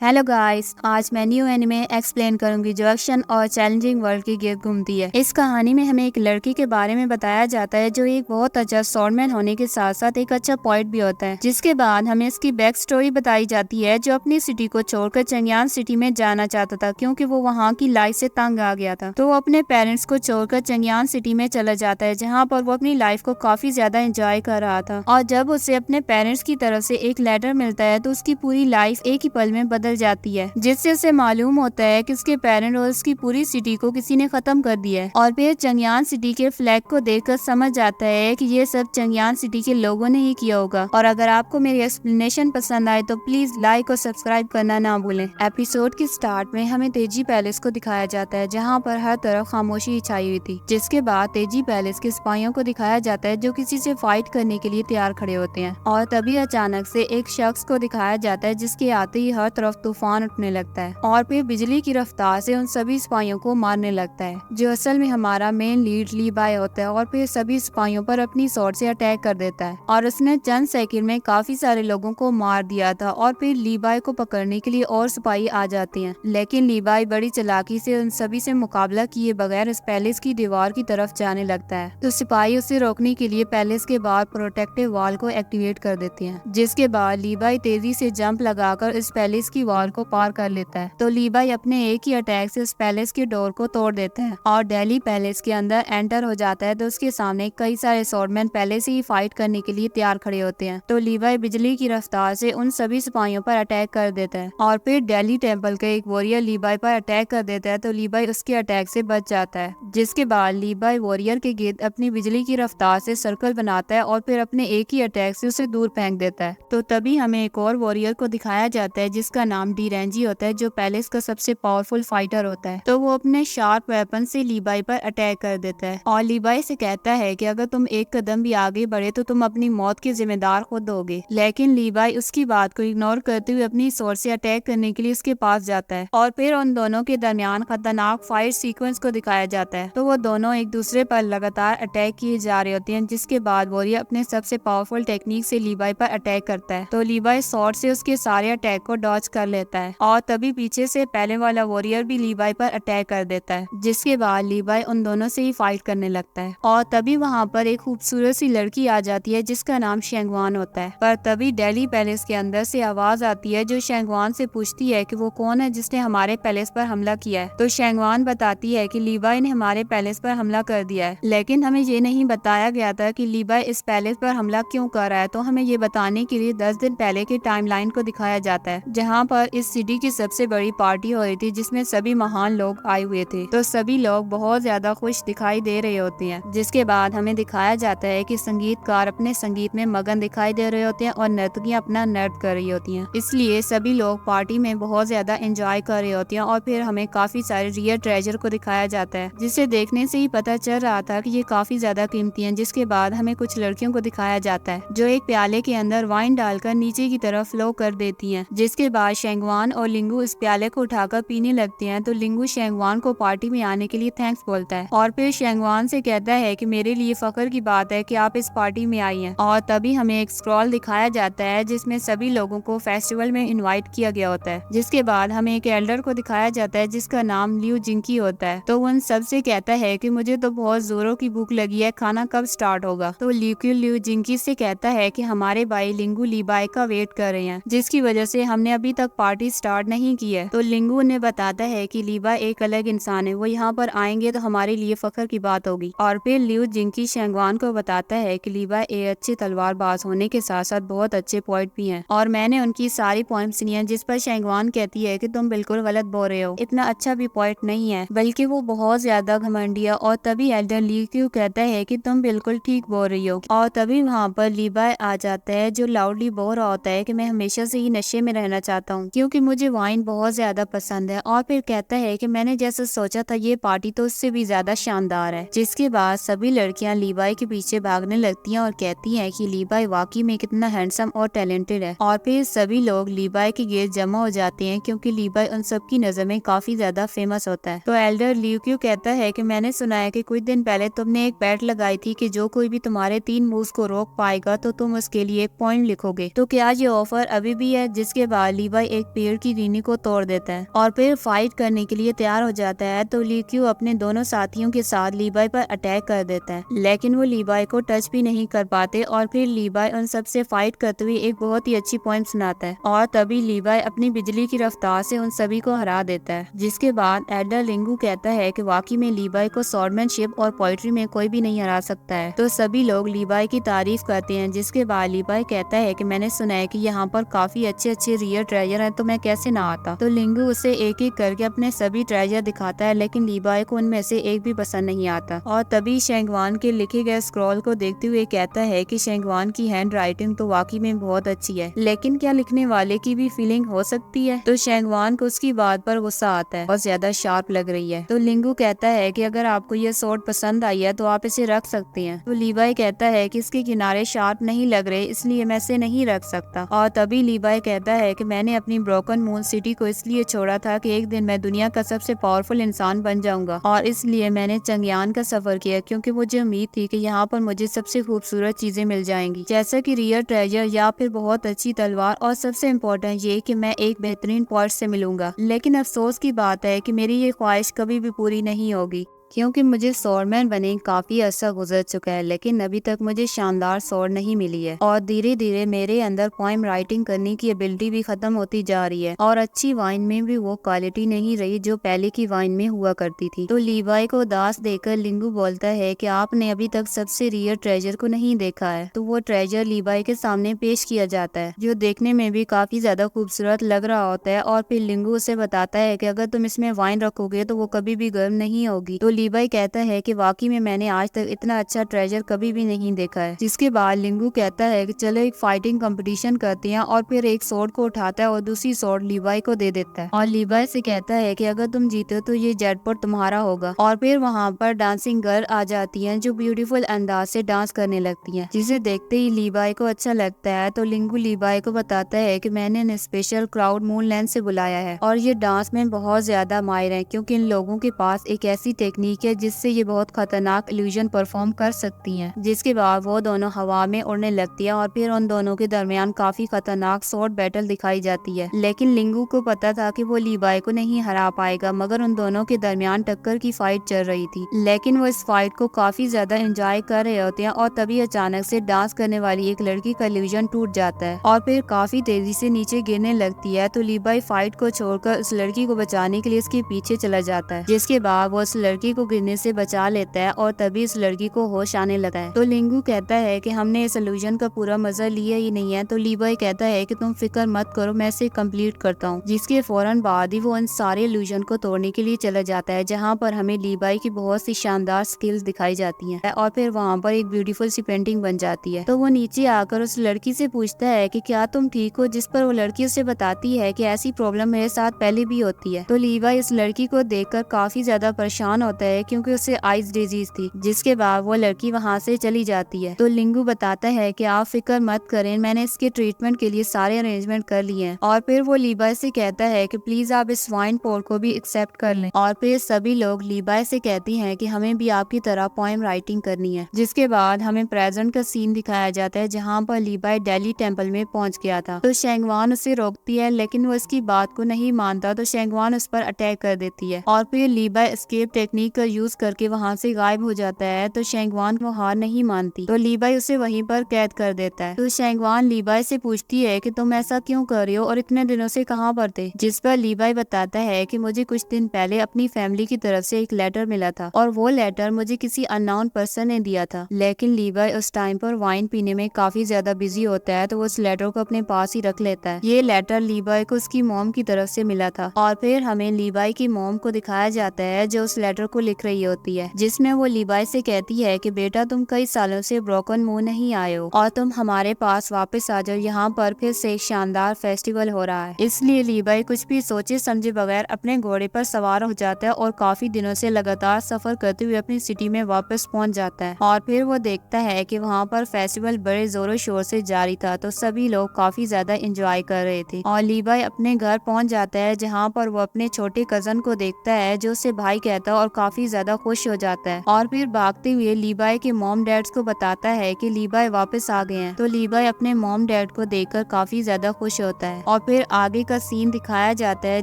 Hello guys, आज मैं new anime explain करूंगी जो एक्शन और चैलेंजिंग वर्ल्ड की गिर्द घूमती है। इस कहानी में हमें एक लड़की के बारे में बताया जाता है जो एक बहुत अच्छा स्वॉर्डमैन होने के साथ साथ एक अच्छा पॉइंट भी होता है। जिसके बाद हमें इसकी बैक स्टोरी बताई जाती है जो अपनी सिटी को छोड़कर चंगयान सिटी में जाना चाहता था क्योंकि वो वहाँ की लाइफ से तंग आ गया था। तो वो अपने पेरेंट्स को छोड़कर चंगयान सिटी में चला जाता है जहाँ पर वो अपनी लाइफ को काफी ज्यादा एंजॉय कर रहा था। और जब उसे अपने पेरेंट्स की तरफ से एक लेटर मिलता है तो उसकी पूरी लाइफ एक ही पल में बदल जाती है, जिससे उसे मालूम होता है कि उसके पेरेंट और उसकी पूरी सिटी को किसी ने खत्म कर दिया है। और फिर चंगयान सिटी के फ्लैग को देखकर समझ जाता है कि ये सब चंगयान सिटी के लोगों ने ही किया होगा। और अगर आपको मेरी एक्सप्लेनेशन पसंद आए तो प्लीज लाइक और सब्सक्राइब करना ना भूलें। एपिसोड के स्टार्ट में हमें तेजी पैलेस को दिखाया जाता है जहाँ पर हर तरफ खामोशी छाई हुई थी। जिसके बाद तेजी पैलेस के सिपाहियों को दिखाया जाता है जो किसी से फाइट करने के लिए तैयार खड़े होते हैं। और तभी अचानक से एक शख्स को दिखाया जाता है जिसके आते ही हर तरफ तूफान उठने लगता है और फिर बिजली की रफ्तार से उन सभी सिपाहियों को मारने लगता है, जो असल में हमारा मेन लीड लीबाई होता है। और फिर सभी सिपाहियों पर अपनी स्वॉर्ड से अटैक कर देता है और उसने चंद सेकंड में काफी सारे लोगों को मार दिया था। और फिर लीबाई को पकड़ने के लिए और सिपाही आ जाते हैं, लेकिन लीबाई बड़ी चालाकी से उन सभी से मुकाबला किए बगैर इस पैलेस की दीवार की तरफ जाने लगता है। तो सिपाही उसे रोकने के लिए पैलेस के बाहर प्रोटेक्टिव वॉल को एक्टिवेट कर देते हैं। जिसके बाद लीबाई तेजी से जंप लगाकर इस पैलेस की वॉल को पार कर लेता है। तो लीबाई अपने एक ही अटैक से उस पैलेस के डोर को तोड़ देता है और दिल्ली पैलेस के अंदर एंटर हो जाता है। तो उसके सामने कई सारे स्वॉर्डमैन पहले से ही फाइट करने के लिए तैयार खड़े होते हैं। तो लीबाई बिजली की रफ्तार से उन सभी सिपाहियों पर अटैक कर देता है और फिर दिल्ली टेम्पल का एक वॉरियर लीबाई पर अटैक कर देता है। तो लीबाई उसके अटैक से बच जाता है। जिसके बाद लीबाई वॉरियर के गिर्द अपनी बिजली की रफ्तार से सर्कल बनाता है और फिर अपने एक ही अटैक से उसे दूर फेंक देता है। तो तभी हमें एक और वॉरियर को दिखाया जाता है जिसका नाम डीरेंजी होता है, जो पैलेस का सबसे पावरफुल फाइटर होता है। तो वो अपने शार्प वेपन से लीबाई पर अटैक कर देता है और लीबाई से कहता है कि अगर तुम एक कदम भी आगे बढ़े तो तुम अपनी मौत के जिम्मेदार खुद होगे। लेकिन लीबाई उसकी बात को इग्नोर करते हुए अपनी स्वॉर्ड से अटैक करने के लिए उसके पास जाता है और फिर उन दोनों के दरमियान खतरनाक फाइट सीक्वेंस को दिखाया जाता है। तो वो दोनों एक दूसरे पर लगातार अटैक किए जा रहे होते हैं। जिसके बाद वॉरियर अपने सबसे पावरफुल टेक्निक से लीबाई पर अटैक करता है। तो लीबाई स्वॉर्ड से उसके सारे अटैक को डॉज कर लेता है और तभी पीछे से पहले वाला वॉरियर भी लीबाई पर अटैक कर देता है। जिसके बाद लीबाई उन दोनों से ही फाइट करने लगता है और तभी वहाँ पर एक खूबसूरत सी लड़की आ जाती है जिसका नाम शेंगवान होता है। पर तभी दिल्ली पैलेस के अंदर से आवाज आती है जो शेंगवान से पूछती है कि वो कौन है जिसने हमारे पैलेस पर हमला किया है। तो शेंगवान बताती है कि लीबाई ने हमारे पैलेस पर हमला कर दिया है, लेकिन हमें ये नहीं बताया गया था कि लीबाई इस पैलेस पर हमला क्यों कर रहा है। तो हमें ये बताने के लिए 10 दिन पहले के टाइमलाइन को दिखाया जाता है जहाँ पर इस सिटी की सबसे बड़ी पार्टी हो रही थी जिसमें सभी महान लोग आए हुए थे। तो सभी लोग बहुत ज्यादा खुश दिखाई दे रहे होते हैं। जिसके बाद हमें दिखाया जाता है कि संगीतकार अपने संगीत में मगन दिखाई दे रहे होते हैं और नर्तकियां अपना नृत्य कर रही होती हैं। इसलिए सभी लोग पार्टी में बहुत ज्यादा एंजॉय कर रहे होते हैं। और फिर हमें काफी सारे रियर ट्रेजर को दिखाया जाता है जिसे देखने से ही पता चल रहा था कि ये काफी ज्यादा कीमती हैं। जिसके बाद हमें कुछ लड़कियों को दिखाया जाता है जो एक प्याले के अंदर वाइन डालकर नीचे की तरफ फ्लो कर देती हैं। जिसके बाद शेंगवान और लिंगू इस प्याले को उठाकर पीने लगते हैं। तो लिंगू शेंगवान को पार्टी में आने के लिए थैंक्स बोलता है और फिर शेंगवान से कहता है कि मेरे लिए फख्र की बात है कि आप इस पार्टी में आई हैं। और तभी हमें एक स्क्रॉल दिखाया जाता है जिसमें सभी लोगों को फेस्टिवल में इनवाइट किया गया होता है। जिसके बाद हमें एक एल्डर को दिखाया जाता है जिसका नाम लियू जिंकी होता है। तो वो उन सबसे कहता है कि मुझे तो बहुत जोरों की भूख लगी है, खाना कब स्टार्ट होगा। तो लियू जिंकी से कहता है कि हमारे भाई लिंगू लीबाई का वेट कर रहे हैं जिसकी वजह से हमने अभी तक पार्टी स्टार्ट नहीं की है। तो लिंगू ने बताता है कि लीबाई एक अलग इंसान है, वो यहाँ पर आएंगे तो हमारे लिए फख्र की बात होगी। और फिर लियू जिंकी शेंगवान को बताता है कि लीबाई एक अच्छे तलवारबाज होने के साथ साथ बहुत अच्छे पॉइंट भी हैं और मैंने उनकी सारी पॉइंट सुनी है। जिस पर शेंगवान कहती है कि तुम बिल्कुल गलत बोल रहे हो, इतना अच्छा भी पॉइंट नहीं है बल्कि वो बहुत ज्यादा घमंडी है। और तभी एल्डर लियू कहता है कि तुम बिल्कुल ठीक बोल रही हो। और तभी वहाँ पर लीबाई आ जाता है जो लाउडली बोल रहा होता है कि मैं हमेशा से ही नशे में रहना चाहता हूँ क्योंकि मुझे वाइन बहुत ज्यादा पसंद है। और फिर कहता है कि मैंने जैसा सोचा था ये पार्टी तो उससे भी ज्यादा शानदार है। जिसके बाद सभी लड़कियां लीबाई के पीछे भागने लगती हैं और कहती हैं कि लीबाई वाकई में कितना हैंडसम और टैलेंटेड है। और फिर सभी लोग लीबाई के गिर्द जमा हो जाते हैं क्योंकि लीबाई उन सबकी नजर में काफी ज्यादा फेमस होता है। तो एल्डर लियू कहता है कि मैंने सुना है कि कुछ दिन पहले तुमने एक बैट लगाई थी कि जो कोई भी तुम्हारे 3 मूव्स को रोक पाएगा तो तुम उसके लिए एक पॉइंट लिखोगे। तो क्या ये ऑफर अभी भी है। जिसके बाद लीबाई एक पेड़ की रीनी को तोड़ देता है और फिर फाइट करने के लिए तैयार हो जाता है। तो लीक्यू अपने दोनों साथियों के साथ लीवाई पर अटैक कर देता है, लेकिन वो लीवाई को टच भी नहीं कर पाते और फिर लीवाई उन सबसे फाइट करते हुए एक बहुत ही अच्छी पॉइंट सुनाता है और तभी लीवाई अपनी बिजली की रफ्तार से उन सभी को हरा देता है। जिसके बाद एल्डर लिंगू कहता है कि वाकई में लीवाई को स्वॉर्डमैनशिप और पोएट्री में कोई भी नहीं हरा सकता है। तो सभी लोग लीवाई की तारीफ करते हैं। जिसके बाद लीवाई कहता है कि मैंने सुना है कि यहाँ पर काफी अच्छे अच्छे रियर ट्रेजर हैं, तो मैं कैसे ना आता। तो लिंगू उसे एक एक करके अपने सभी ट्रेजर दिखाता है, लेकिन लीवाई को उनमें से एक भी पसंद नहीं आता। और तभी शेंगवान के लिखे गए स्क्रॉल को देखते हुए कहता है कि शेंगवान की हैंड राइटिंग तो वाकई में बहुत अच्छी है, लेकिन क्या लिखने वाले की भी फीलिंग हो सकती है। तो शेंगवान को उसकी बात पर गुस्सा आता है, बहुत ज्यादा शार्प लग रही है। तो लिंगू कहता है कि अगर आपको ये स्वॉर्ड पसंद आई है तो आप इसे रख सकते हैं। तो लीवाई कहता है कि इसके किनारे शार्प नहीं लग रहे, इसलिए मैं इसे नहीं रख सकता। और तभी लीवाई कहता है कि मैंने अपनी ब्रोकन मून सिटी को इसलिए छोड़ा था कि एक दिन मैं दुनिया का सबसे पावरफुल इंसान बन जाऊंगा, और इसलिए मैंने चंगयान का सफर किया क्योंकि मुझे उम्मीद थी कि यहाँ पर मुझे सबसे खूबसूरत चीजें मिल जाएंगी, जैसा कि रियर ट्रेजर या फिर बहुत अच्छी तलवार, और सबसे इम्पोर्टेंट ये कि मैं एक बेहतरीन पोएट से मिलूंगा। लेकिन अफसोस की बात है कि मेरी ये ख्वाहिश कभी भी पूरी नहीं होगी, क्योंकि मुझे स्वॉर्डमैन बने काफी अर्सा गुजर चुका है, लेकिन अभी तक मुझे शानदार स्वॉर्ड नहीं मिली है। और धीरे धीरे मेरे अंदर पोएम राइटिंग करने की एबिलिटी भी खत्म होती जा रही है, और अच्छी वाइन में भी वो क्वालिटी नहीं रही जो पहले की वाइन में हुआ करती थी। तो लीवाई को उदास देखकर लिंगू बोलता है कि आपने अभी तक सबसे रियर ट्रेजर को नहीं देखा है। तो वो ट्रेजर लीवाई के सामने पेश किया जाता है, जो देखने में भी काफी ज्यादा खूबसूरत लग रहा होता है। और फिर लिंगू उसे बताता है कि अगर तुम इसमें वाइन रखोगे तो वो कभी भी गर्म नहीं होगी। तो लीवाई कहता है कि वाकई में मैंने आज तक इतना अच्छा ट्रेजर कभी भी नहीं देखा है। जिसके बाद लिंगू कहता है कि चलो एक फाइटिंग कंपटीशन करते हैं, और फिर एक स्वॉर्ड को उठाता है और दूसरी स्वॉर्ड लीवाई को दे देता है, और लीवाई से कहता है कि अगर तुम जीते तो ये जेटपॉट तुम्हारा होगा। और फिर वहाँ पर डांसिंग गर्ल आ जाती है जो ब्यूटीफुल अंदाज से डांस करने लगती है, जिसे देखते ही लीवाई को अच्छा लगता है। तो लिंगू लीवाई को बताता है कि मैंने इन स्पेशल क्राउड मूनलैंड से बुलाया है, और ये डांस में बहुत ज्यादा माहिर है, क्योंकि इन लोगों के पास एक ऐसी टेक्निक है जिससे ये बहुत खतरनाक इल्यूजन परफॉर्म कर सकती हैं। जिसके बाद वो दोनों हवा में उड़ने लगती है, और फिर उन दोनों के दरमियान काफी खतरनाक स्वॉर्ड बैटल दिखाई जाती है। लेकिन लिंगू को पता था कि वो लीवाई को नहीं हरा पाएगा, मगर उन दोनों के दरमियान टक्कर की फाइट चल रही थी। लेकिन वो इस फाइट को काफी ज्यादा एंजॉय कर रहे होते हैं, और तभी अचानक से डांस करने वाली एक लड़की का इल्यूजन टूट जाता है और फिर काफी तेजी से नीचे गिरने लगती है। तो लीवाई फाइट को छोड़कर उस लड़की को बचाने के लिए उसके पीछे चला जाता है, जिसके बाद वो उस लड़की को गिरने से बचा लेता है, और तभी इस लड़की को होश आने लगता है। तो लिंगू कहता है कि हमने इस इल्यूजन का पूरा मजा लिया ही नहीं है। तो लीवाई कहता है कि तुम फिक्र मत करो, मैं इसे कंप्लीट करता हूँ। जिसके फौरन बाद ही वो उन सारे इल्यूजन को तोड़ने के लिए चला जाता है, जहाँ पर हमें लीवाई की बहुत सी शानदार स्किल्स दिखाई जाती है, और फिर वहाँ पर एक ब्यूटीफुल सी पेंटिंग बन जाती है। तो वो नीचे आकर उस लड़की से पूछता है कि क्या तुम ठीक हो, जिस पर वो लड़की उसे बताती है कि ऐसी प्रॉब्लम मेरे साथ पहले भी होती है। तो लीवाई इस लड़की को देखकर काफी ज्यादा परेशान होता है, क्योंकि उसे आइस डिजीज थी। जिसके बाद वो लड़की वहाँ से चली जाती है। तो लिंगू बताता है कि आप फिक्र मत करें, मैंने इसके ट्रीटमेंट के लिए सारे अरेंजमेंट कर लिए हैं। और फिर वो लीवाई से कहता है कि प्लीज आप इस वाइन पोर को भी एक्सेप्ट कर लें। और फिर सभी लोग लीवाई से कहती हैं कि हमें भी आपकी तरह पोएम राइटिंग करनी है। जिसके बाद हमें प्रेजेंट का सीन दिखाया जाता है, जहाँ पर लीवाई दिल्ली टेम्पल में पहुँच गया था। तो शेंगवान उसे रोकती है, लेकिन वो इसकी बात को नहीं मानता। तो शेंगवान उस पर अटैक कर देती है, और फिर लीवाई एस्केप टेक्निक का यूज करके वहाँ से गायब हो जाता है। तो शेंगवान वो हार नहीं मानती, तो लीवाई उसे वहीं पर कैद कर देता है। तो शेंगवान लीवाई से पूछती है कि तुम ऐसा क्यों कर रही हो, और इतने दिनों से कहाँ पर थे। जिस पर लीवाई बताता है कि मुझे कुछ दिन पहले अपनी फैमिली की तरफ से एक लेटर मिला था, और वो लेटर मुझे किसी अननोन पर्सन ने दिया था। लेकिन लीवाई उस टाइम पर वाइन पीने में काफी ज्यादा बिजी होता है, तो वो उस लेटर को अपने पास ही रख लेता है। ये लेटर लीवाई को उसकी मॉम की तरफ से मिला था, और फिर हमें लीवाई की मॉम को दिखाया जाता है जो उस लेटर को लिख रही होती है, जिसमें वो लीवाई से कहती है कि बेटा तुम कई सालों से ब्रोकन मून नहीं आए हो, और तुम हमारे पास वापस आ जाओ, यहाँ पर फिर से एक शानदार फेस्टिवल हो रहा है। इसलिए लीवाई कुछ भी सोचे समझे बगैर अपने घोड़े पर सवार हो जाता है, और काफी दिनों से लगातार सफर करते हुए अपनी सिटी में वापस पहुँच जाता है। और फिर वो देखता है कि वहाँ पर फेस्टिवल बड़े जोरों शोर से जारी था, तो सभी लोग काफी ज्यादा एंजॉय कर रहे थे। और लीवाई अपने घर पहुँच जाता है, जहाँ पर वो अपने छोटे कजन को देखता है जो उसे भाई कहता है, और काफी काफी ज्यादा खुश हो जाता है और फिर भागते हुए लीवाई के मॉम डैड्स को बताता है कि लीवाई वापस आ गए हैं। तो लीवाई अपने मॉम डैड को देखकर काफी ज्यादा खुश होता है और फिर आगे का सीन दिखाया जाता है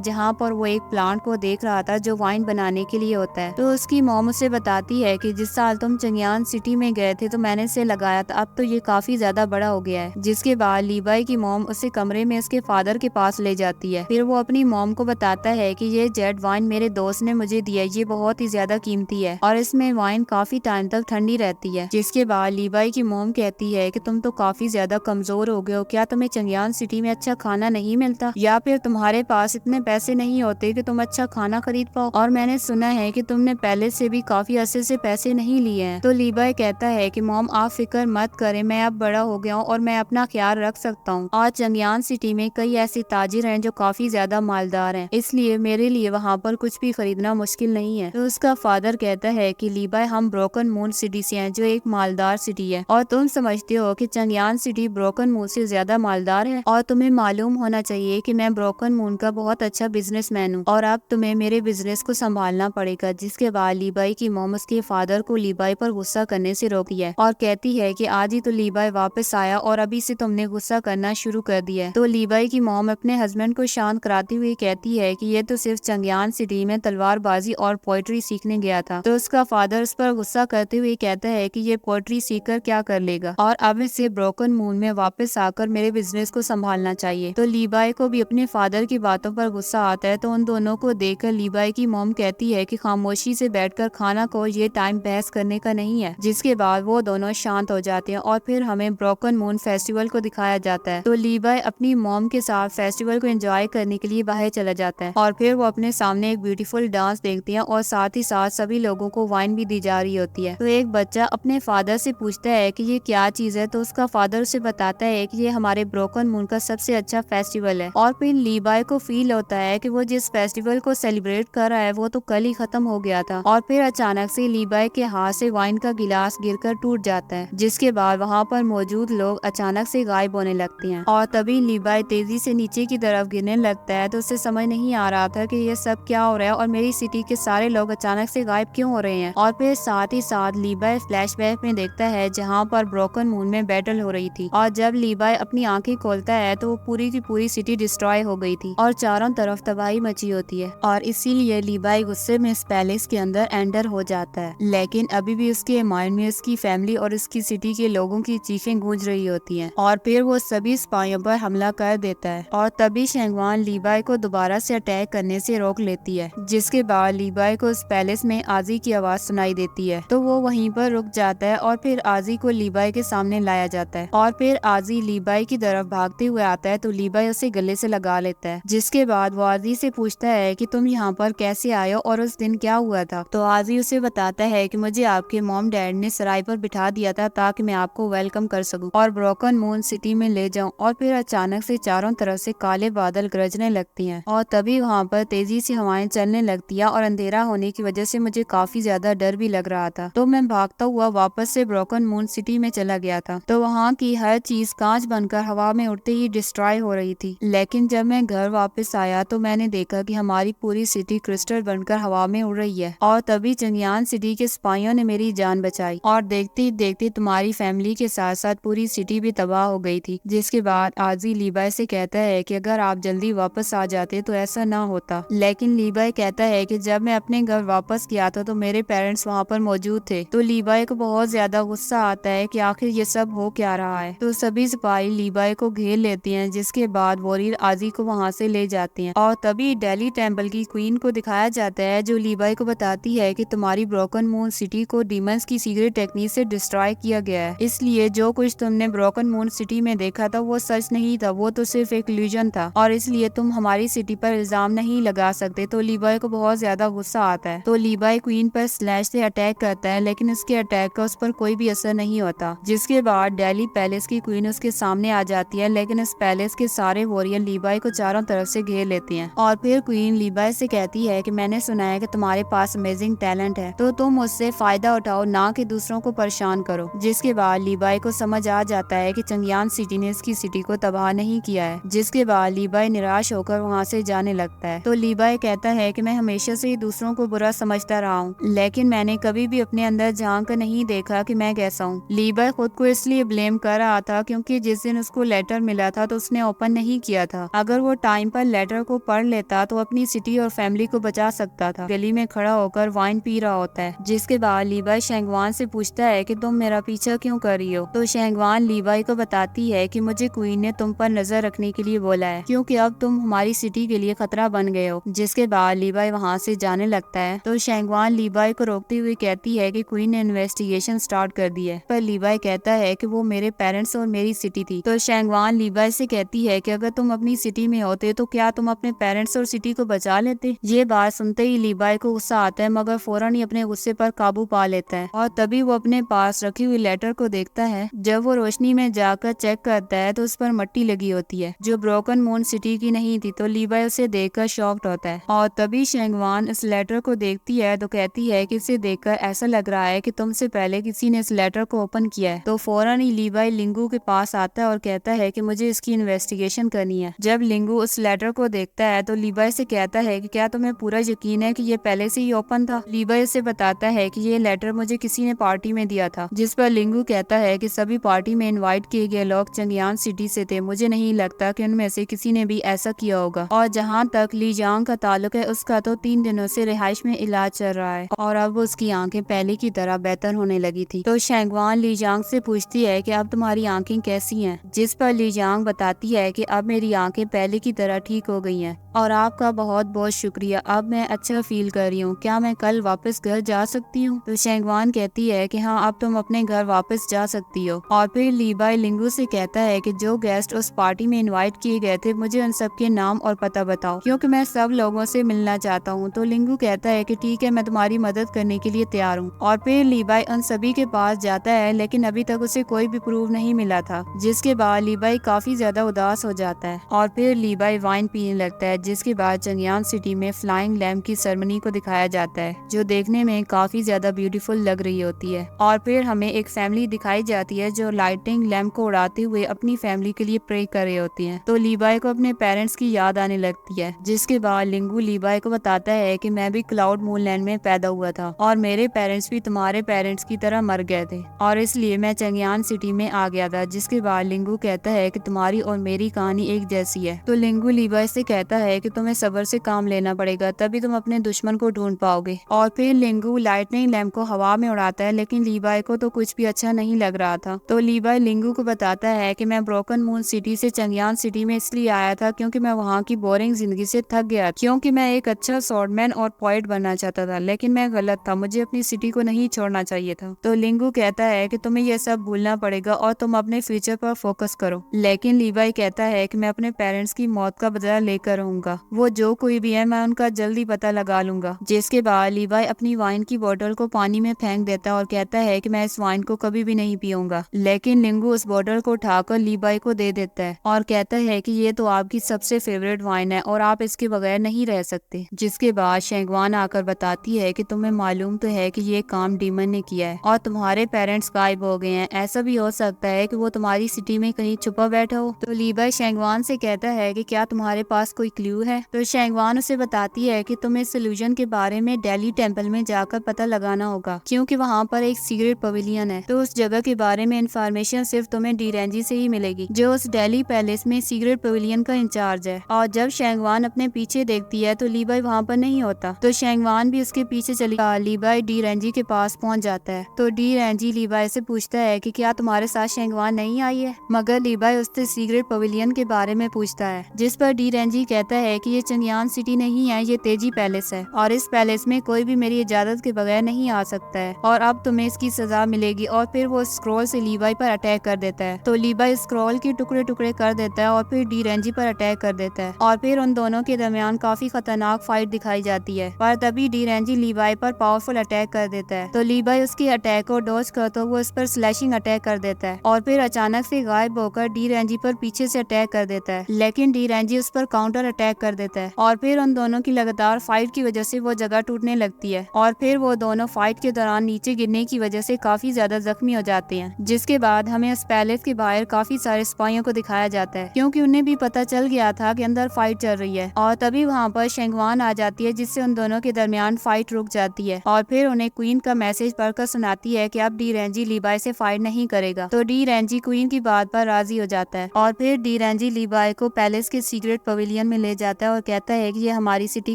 जहाँ पर वो एक प्लांट को देख रहा था जो वाइन बनाने के लिए होता है। तो उसकी मॉम उसे बताती है कि जिस साल तुम चंगयान सिटी में गए थे तो मैंने इसे लगाया था, अब तो ये काफी ज्यादा बड़ा हो गया है। जिसके बाद लीवाई की मॉम उसे कमरे में उसके फादर के पास ले जाती है। फिर वो अपनी मॉम को बताता है कि ये जेड वाइन मेरे दोस्त ने मुझे दिया, ये बहुत ही ज्यादा कीमती है और इसमें वाइन काफी टाइम तक ठंडी रहती है। जिसके बाद लीवाई की मॉम कहती है कि तुम तो काफी ज्यादा कमजोर हो गए हो, क्या तुम्हें चंगयान सिटी में अच्छा खाना नहीं मिलता या फिर तुम्हारे पास इतने पैसे नहीं होते कि तुम अच्छा खाना खरीद पाओ, और मैंने सुना है कि तुमने पहले से भी काफी अरसे से पैसे नहीं लिए हैं। तो लीवाई कहता है कि मॉम आप फिक्र मत करें, मैं अब बड़ा हो गया हूँ और मैं अपना ख्याल रख सकता हूँ और चंगयान सिटी में कई ऐसे ताजिर हैं जो काफी ज्यादा मालदार हैं, इसलिए मेरे लिए वहाँ पर कुछ भी खरीदना मुश्किल नहीं है। तो उसका फादर कहता है कि लीवाई हम ब्रोकन मून सिटी से हैं जो एक मालदार सिटी है और तुम समझते हो कि चंगयान सिटी ब्रोकन मून से ज्यादा मालदार है और तुम्हें मालूम होना चाहिए कि मैं ब्रोकन मून का बहुत अच्छा बिजनेसमैन हूँ और अब तुम्हें मेरे बिजनेस को संभालना पड़ेगा। जिसके बाद लीवाई की मॉम उसके फादर को लीवाई पर गुस्सा करने से रोकती है और कहती है कि आज ही तो लीवाई वापस आया और अभी से तुमने गुस्सा करना शुरू कर दिया है। तो लीवाई की मॉम अपने हस्बैंड को शांत कराती हुई कहती है कि ये तो सिर्फ चंगयान सिटी में तलवारबाजी और पोएट्री सीखने गया था। तो उसका फादर उस पर गुस्सा करते हुए कहता है कि ये पोएट्री सीखकर क्या कर लेगा और अब इसे ब्रोकन मून में वापस आकर मेरे बिजनेस को संभालना चाहिए। तो लीवाई को भी अपने फादर की बातों पर गुस्सा आता है। तो उन दोनों को देखकर लीवाई की मॉम कहती है कि खामोशी से बैठकर खाना को, ये टाइम बहस करने का नहीं है। जिसके बाद वो दोनों शांत हो जाते हैं और फिर हमें ब्रोकन मून फेस्टिवल को दिखाया जाता है। तो लीवाई अपनी मॉम के साथ फेस्टिवल को एंजॉय करने के लिए बाहर चला जाता है और फिर वो अपने सामने एक ब्यूटीफुल डांस देखती है और साथ ही साथ सभी लोगों को वाइन भी दी जा रही होती है। तो एक बच्चा अपने फादर से पूछता है कि ये क्या चीज है। तो उसका फादर उसे बताता है कि ये हमारे ब्रोकन मून का सबसे अच्छा फेस्टिवल है और फिर लीवाई को फील होता है कि वो जिस फेस्टिवल को सेलिब्रेट कर रहा है वो तो कल ही खत्म हो गया था और फिर अचानक से लीवाई के हाथ से वाइन का गिलास गिरकर टूट जाता है। जिसके बाद वहाँ पर मौजूद लोग अचानक से गायब होने लगते हैं और तभी लीवाई तेजी से नीचे की तरफ गिरने लगता है। तो उसे समझ नहीं आ रहा था कि ये सब क्या हो रहा है और मेरी सिटी के सारे लोग अचानक से गायब क्यों हो रहे हैं। और फिर साथ ही साथ लीवाई फ्लैशबैक में देखता है जहाँ पर ब्रोकन मून में बैटल हो रही थी और जब लीवाई अपनी आंखें खोलता है तो वो पूरी की पूरी सिटी डिस्ट्रॉय हो गई थी और चारों तरफ तबाही मची होती है और इसीलिए लीवाई गुस्से में इस पैलेस के अंदर एंटर हो जाता है। लेकिन अभी भी उसके माइंड में उसकी फैमिली और उसकी सिटी के लोगों की चीखें गूंज रही होती हैं और फिर वो सभी स्पाइयों पर हमला कर देता है और तभी शेंगवान लीवाई को दोबारा से अटैक करने से रोक लेती है। जिसके बाद लीवाई को उस पैलेस में आजी की आवाज सुनाई देती है तो वो वहीं पर रुक जाता है और फिर आजी को लीवाई के सामने लाया जाता है और फिर आजी लीवाई की तरफ भागते हुए आता है तो लीवाई उसे गले से लगा लेता है। जिसके बाद वो आजी से पूछता है कि तुम यहाँ पर कैसे आए हो और उस दिन क्या हुआ था। तो आजी उसे बताता है कि मुझे आपके मॉम डैड ने सराय पर बिठा दिया था ताकि मैं आपको वेलकम कर सकूं और ब्रोकन मून सिटी में ले जाऊं। और फिर अचानक से चारों तरफ से काले बादल गरजने लगती हैं और तभी वहाँ पर तेजी से हवाएं चलने लगती है और अंधेरा होने की वजह से मुझे काफी ज्यादा डर भी लग रहा था। तो मैं भागता हुआ वापस से ब्रोकन मून सिटी में चला गया था। तो वहाँ की हर चीज कांच बनकर हवा में उड़ते ही डिस्ट्रॉय हो रही थी। लेकिन जब मैं घर वापस आया तो मैंने देखा कि हमारी पूरी सिटी क्रिस्टल बनकर हवा में उड़ रही है और तभी चंगयान सिटी के सिपाहियों ने मेरी जान बचाई और देखते ही देखते तुम्हारी फैमिली के साथ साथ पूरी सिटी भी तबाह हो गई थी। जिसके बाद आजी लीवाई से कहता है कि अगर आप जल्दी वापस आ जाते तो ऐसा ना होता। लेकिन लीवाई कहता है कि जब मैं अपने घर वापस गया था तो मेरे पेरेंट्स वहाँ पर मौजूद थे। तो लीवाई को बहुत ज्यादा गुस्सा आता है कि आखिर ये सब हो क्या रहा है। तो सभी सिपाही लीवाई को घेर लेती हैं। जिसके बाद वॉरियर आजी को वहाँ से ले जाते हैं और तभी दिल्ली टेम्पल की क्वीन को दिखाया जाता है जो लीवाई को बताती है कि तुम्हारी ब्रोकन मून सिटी को डीमंस की सीक्रेट टेक्निक से डिस्ट्रॉय किया गया है, इसलिए जो कुछ तुमने ब्रोकन मून सिटी में देखा था वो सच नहीं था, वो तो सिर्फ एक इल्यूजन था और इसलिए तुम हमारी सिटी पर इल्जाम नहीं लगा सकते। तो लीवाई को बहुत ज्यादा गुस्सा आता है। तो लीवाई क्वीन पर स्लैश से अटैक करता है लेकिन उसके अटैक का उस पर कोई भी असर नहीं होता। जिसके बाद दिल्ली पैलेस की क्वीन उसके सामने आ जाती है लेकिन इस पैलेस के सारे वॉरियर लीवाई को चारों तरफ से घेर लेते हैं और फिर क्वीन लीवाई से कहती है कि मैंने सुना है कि तुम्हारे पास अमेजिंग टैलेंट है तो तुम उससे फायदा उठाओ, ना कि दूसरों को परेशान करो। जिसके बाद लीवाई को समझ आ जाता है कि चंगयान सिटी ने इसकी सिटी को तबाह नहीं किया है। जिसके बाद लीवाई निराश होकर वहाँ से जाने लगता है। तो लीवाई कहता है कि मैं हमेशा से ही दूसरों को बुरा समझता रहा हूँ, लेकिन मैंने कभी भी अपने अंदर झांक कर नहीं देखा कि मैं कैसा हूँ। लीवी खुद को इसलिए ब्लेम कर रहा था क्योंकि जिस दिन उसको लेटर मिला था तो उसने ओपन नहीं किया था। अगर वो टाइम पर लेटर को पढ़ लेता तो अपनी सिटी और फैमिली को बचा सकता था। गली में खड़ा होकर वाइन पी रहा होता है, जिसके बाद लीवी शेंगवान से पूछता है कि तुम मेरा पीछा क्यों कर रही हो। तो शेंगवान लीवी को बताती है कि मुझे क्वीन ने तुम पर नजर रखने के लिए बोला है, क्योंकि अब तुम हमारी सिटी के लिए खतरा बन गए हो। जिसके बाद लीवी वहाँ से जाने लगता है। तो शेंगवान लीवी को रोकती हुई कहती है कि क्वीन ने इन्वेस्टिगेशन स्टार्ट कर दी है, पर लीवी कहता है कि वो मेरे पेरेंट्स और मेरी सिटी थी। तो शेंगवान लीवी से कहती है कि अगर तुम अपनी सिटी में होते तो क्या तुम अपने पेरेंट्स और सिटी को बचा लेते। ये बात सुनते ही लीवी को गुस्सा आता है, मगर फौरन ही अपने गुस्से पर काबू पा लेता है और तभी वो अपने पास रखी हुई लेटर को देखता है। जब वो रोशनी में जाकर चेक करता है तो उस पर मट्टी लगी होती है, जो ब्रोकन मून सिटी की नहीं थी। तो लीवी उसे देखकर शॉक्ड होता है और तभी शेंगवान इस लेटर को देखती है तो कहती है कि इसे देखकर ऐसा लग रहा है कि तुमसे पहले किसी ने इस लेटर को ओपन किया है। तो फौरन ही लीवी लिंगू के पास आता है और कहता है कि मुझे इसकी इन्वेस्टिगेशन करनी है। जब लिंगू उस लेटर को देखता है तो लीवी से कहता है कि क्या तुम्हें पूरा यकीन है कि ये पहले से ही ओपन था। लीवी उसे बताता है कि ये लेटर मुझे किसी ने पार्टी में दिया था, जिस पर लिंगू कहता है कि सभी पार्टी में इनवाइट किए गए लोग चंगयान सिटी से थे। मुझे नहीं लगता कि उनमें से किसी ने भी ऐसा किया होगा। और जहाँ तक लीजांग का ताल्लुक है, उसका तो 3 दिनों से रिहाइश में इलाज चल रहा है और अब उसकी आंखें पहले की तरह बेहतर होने लगी थी। तो शेंगवान लीजांग से पूछती है कि अब तुम्हारी आंखें कैसी हैं, जिस पर लीजांग बताती है कि अब मेरी आंखें पहले की तरह ठीक हो गई हैं और आपका बहुत बहुत शुक्रिया, अब मैं अच्छा फील कर रही हूँ। क्या मैं कल वापस घर जा सकती हूँ। तो शेंगवान कहती है कि हाँ, अब तुम अपने घर वापस जा सकती हो। और फिर लीवी लिंगू से कहता है कि जो गेस्ट उस पार्टी में इनवाइट किए गए थे, मुझे उन सबके नाम और पता बताओ, क्योंकि मैं सब लोगों से मिलना चाहता हूँ। तो लिंगू कहता है कि ठीक है, मैं तुम्हारी मदद करने के लिए तैयार हूँ। और फिर लीवी उन सभी के पास जाता है, लेकिन अभी तक उसे कोई भी प्रूफ नहीं मिला था। जिसके बाद लीवी काफी ज्यादा उदास हो जाता है और फिर लीवी वाइन पीने लगता है। जिसके बाद चंगयान सिटी में फ्लाइंग लैम्प की सेरेमनी को दिखाया जाता है, जो देखने में काफी ज्यादा ब्यूटीफुल लग रही होती है। और फिर हमें एक फैमिली दिखाई जाती है जो लाइटिंग लैम्प को उड़ाते हुए अपनी फैमिली के लिए प्रे कर रही होती है। तो लीवी को अपने पेरेंट्स की याद आने लगती है। जिसके बाद लिंगू लीवी को बताता है कि मैं भी क्लाउड मून लैंड में पैदा हुआ था और मेरे पेरेंट्स भी तुम्हारे पेरेंट्स की तरह मर गए थे और इसलिए मैं चंगयान सिटी में आ गया था। जिसके बाद लिंगू कहता है कि तुम्हारी और मेरी कहानी एक जैसी है। तो लिंगू लीवी से कहता है कि तुम्हें सब्र से काम लेना पड़ेगा, तभी तुम अपने दुश्मन को ढूंढ पाओगे। और फिर लिंगू लाइटनिंग लैम्प को हवा में उड़ाता है, लेकिन लीवी को तो कुछ भी अच्छा नहीं लग रहा था। तो लीवी लिंगू को बताता है कि मैं ब्रोकन मून सिटी से चंगयान सिटी में इसलिए आया था क्योंकि मैं वहाँ की बोरिंग जिंदगी से थक गया, क्योंकि मैं एक अच्छा स्वॉर्डमैन और पोएट बनना चाहता था, लेकिन मैं गलत था। मुझे अपनी सिटी को नहीं छोड़ना चाहिए था। तो लिंगू कहता है कि तुम्हें यह सब भूलना पड़ेगा और तुम अपने फ्यूचर पर फोकस करो। लेकिन लीवी कहता है कि मैं अपने पेरेंट्स की मौत का बदला लेकर रहूंगा, वो जो कोई भी है मैं उनका जल्दी पता लगा लूंगा। जिसके बाद लीवी अपनी वाइन की बोतल को पानी में फेंक देता है और कहता है कि मैं इस वाइन को कभी भी नहीं पीऊंगा। लेकिन लिंगू उस बोतल को उठाकर लीवी को दे देता है और कहता है कि ये तो आपकी सबसे फेवरेट वाइन है और आप इसके बगैर नहीं रह सकते। जिसके बाद शेंगवान आकर बताती है कि तुम्हें मालूम तो है कि ये काम डीमन ने किया है और तुम्हारे पेरेंट्स गायब हो गए हैं। ऐसा भी हो सकता है कि वो तुम्हारी सिटी में कहीं छुपा बैठा हो। तो लीवी शेंगवान से कहता है कि क्या तुम्हारे पास कोई क्लू है। तो शेंगवान उसे बताती है कि तुम्हें सॉल्यूशन के बारे में दिल्ली टेम्पल में जाकर पता लगाना होगा, क्योंकि वहाँ पर एक सीक्रेट पवेलियन है। तो उस जगह के बारे में इंफॉर्मेशन सिर्फ तुम्हें डीरेंजी से ही मिलेगी, जो उस दिल्ली पैलेस में सीक्रेट पवेलियन का इंचार्ज है। और जब शेंगवान अपने पीछे देखती है तो लीवी वहाँ पर नहीं होता, तो शेंगवान भी उसके पीछे चली। लीवी डीरेंजी के पास पहुँच जाता है। तो डीरेंजी लीवी से पूछता है कि क्या तुम्हारे साथ शेंगवान नहीं आई है, मगर लीवी उससे सीक्रेट पवेलियन के बारे में पूछता है। जिस पर डीरेंजी कहता है कि ये चंगयान सिटी नहीं है, ये तेजी पैलेस है और इस पैलेस में कोई भी मेरी इजाजत के बगैर नहीं आ सकता है और अब तुम्हें इसकी सजा मिलेगी। और फिर वो स्क्रॉल से लीवी पर अटैक कर देता है। तो लीवी स्क्रॉल के टुकड़े टुकड़े कर देता है और फिर डीरेंजी पर अटैक कर देता है और फिर उन दोनों के दरमियान काफी खतरनाक फाइट दिखाई जाती है। पर तभी डीरेंजी लीवी पर पावरफुल अटैक कर देता है। तो लीवी उसके अटैक को डॉज करता हुआ उस पर स्लैशिंग अटैक कर देता है और फिर अचानक से गायब होकर डीरेंजी पर पीछे से अटैक कर देता है। लेकिन डीरेंजी उस पर काउंटर अटैक कर देता है और फिर उन दोनों की लगातार फाइट की वजह से वो जगह टूटने लगती है और फिर वो दोनों फाइट के दौरान नीचे गिरने की वजह से काफी ज्यादा जख्मी हो जाते हैं। जिसके बाद हमें इस पैलेस के बाहर काफी सारे सिपाहियों को दिखाया जाता है, क्योंकि उन्हें भी पता चल गया था कि अंदर फाइट चल रही है। और तभी वहाँ पर शेंगवान आ जाती है, जिससे उन दोनों के दरमियान फाइट रुक जाती है और फिर उन्हें क्वीन का मैसेज पढ़कर सुनाती है कि अब डी रेंजी लीवाई से फाइट नहीं करेगा। तो डी रेंजी क्वीन की बात पर राजी हो जाता है और फिर डी रेंजी लीवाई को पैलेस के सीक्रेट पवेलियन में ले जाता है और कहता है कि ये हमारी सिटी